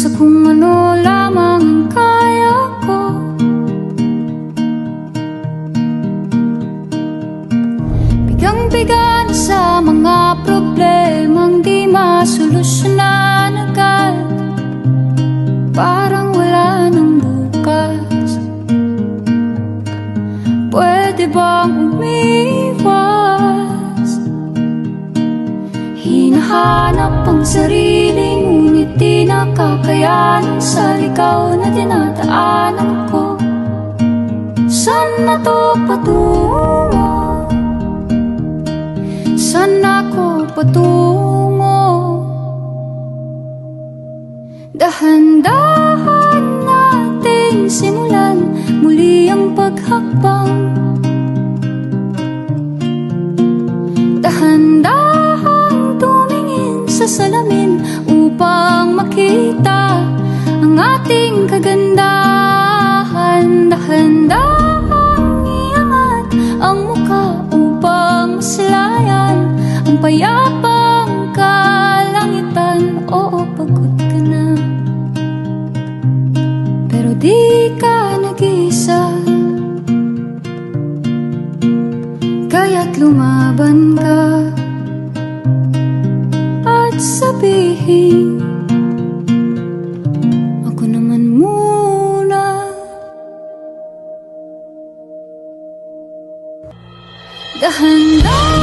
sa kung ano lamang ang kaya ko. Bigang-biga na sa mga problemang di masolusyonan agad, parang wala nang bukas. Pwede bang umiwas? Hinahanap ang sarili, ngunit di nakakayanan sa ligaw na dinadaanan ko. Saan na to patungo? Saan ako patungo? Dahan-dahan natin simulan muli ang paghakbang. Dahan-dahan tumingin sa salamin upang makita ang ating kagandahan. Dahan-dahan iangat ang mukha upang maslayan ang payapang kalangitan. Oo, pagod ka na, pero di ka nag-iisa. Kaya't lumaban ka at sabihin, ako naman muna. Dahan-dahan